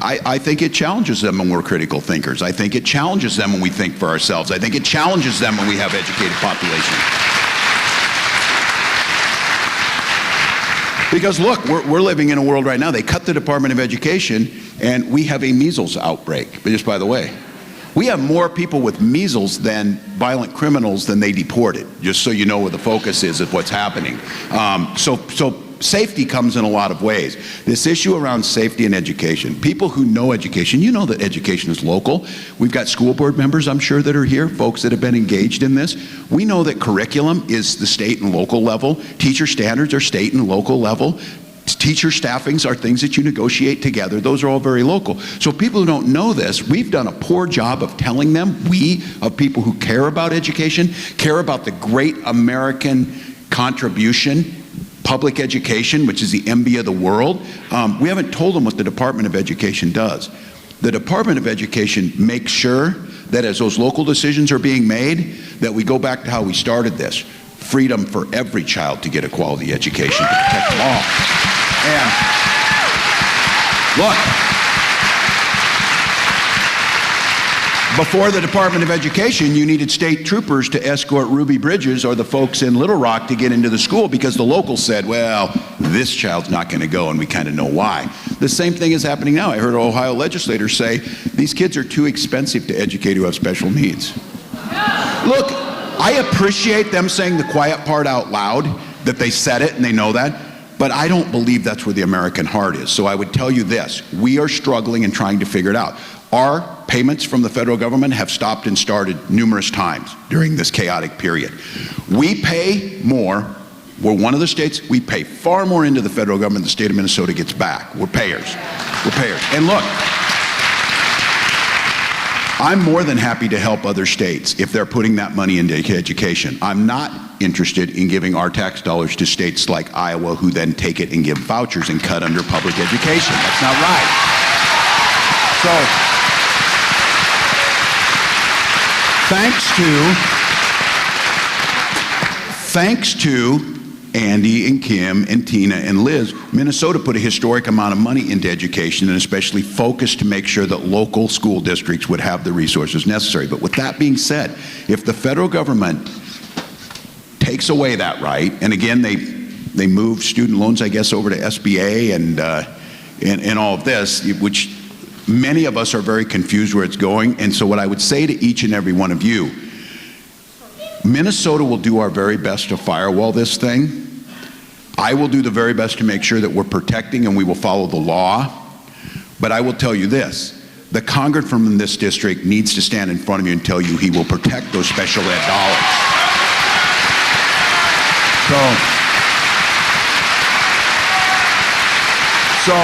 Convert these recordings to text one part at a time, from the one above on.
I think it challenges them when we're critical thinkers. I think it challenges them when we think for ourselves. I think it challenges them when we have educated population. Because look, we're living in a world right now, they cut the Department of Education and we have a measles outbreak, just by the way. We have more people with measles than violent criminals than they deported, just so you know where the focus is of what's happening. So safety comes in a lot of ways. This issue around safety and education, people who know education, you know that education is local. We've got school board members, I'm sure, that are here, folks that have been engaged in this. We know that curriculum is the state and local level. Teacher standards are state and local level. Teacher staffings are things that you negotiate together. Those are all very local. So people who don't know this, we've done a poor job of telling them, of people who care about education, care about the great American contribution, public education, which is the envy of the world. We haven't told them what the Department of Education does. The Department of Education makes sure that as those local decisions are being made, that we go back to how we started this. Freedom for every child to get a quality education, to protect them all. And look, before the Department of Education, you needed state troopers to escort Ruby Bridges or the folks in Little Rock to get into the school because the locals said, well, this child's not going to go, and we kind of know why. The same thing is happening now. I heard Ohio legislators say these kids are too expensive to educate who have special needs. Look, I appreciate them saying the quiet part out loud, that they said it and they know that, but I don't believe that's where the American heart is. So I would tell you this, we are struggling and trying to figure it out. Our payments from the federal government have stopped and started numerous times during this chaotic period. We pay more. We're one of the states, we pay far more into the federal government than the state of Minnesota gets back. We're payers. We're payers. And look, I'm more than happy to help other states if they're putting that money into education. I'm not interested in giving our tax dollars to states like Iowa who then take it and give vouchers and cut under public education. That's not right. So, thanks to Andy and Kim and Tina and Liz, Minnesota put a historic amount of money into education and especially focused to make sure that local school districts would have the resources necessary. But with that being said, if the federal government takes away that right, and again, they moved student loans, I guess, over to SBA and all of this, which many of us are very confused where it's going. And so what I would say to each and every one of you, Minnesota will do our very best to firewall this thing. I will do the very best to make sure that we're protecting and we will follow the law. But I will tell you this, the congressman from this district needs to stand in front of you and tell you he will protect those special ed dollars. So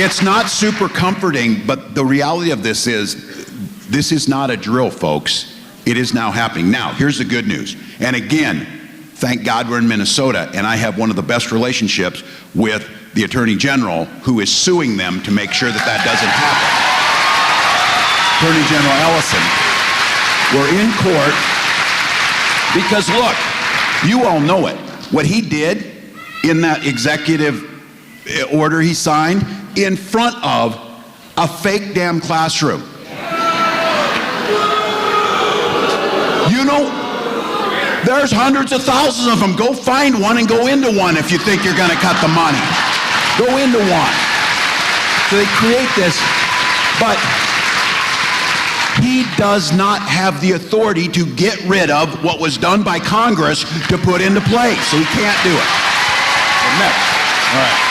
it's not super comforting, but the reality of this is not a drill, folks. It is now happening. Now, here's the good news. And again, thank God we're in Minnesota, and I have one of the best relationships with the Attorney General who is suing them to make sure that that doesn't happen. Attorney General Ellison. We're in court because, look, you all know it. What he did in that executive order he signed in front of a fake damn classroom. You know, there's hundreds of thousands of them. Go find one and go into one if you think you're going to cut the money. Go into one. So they create this, but he does not have the authority to get rid of what was done by Congress to put into place. So he can't do it. Next. All right.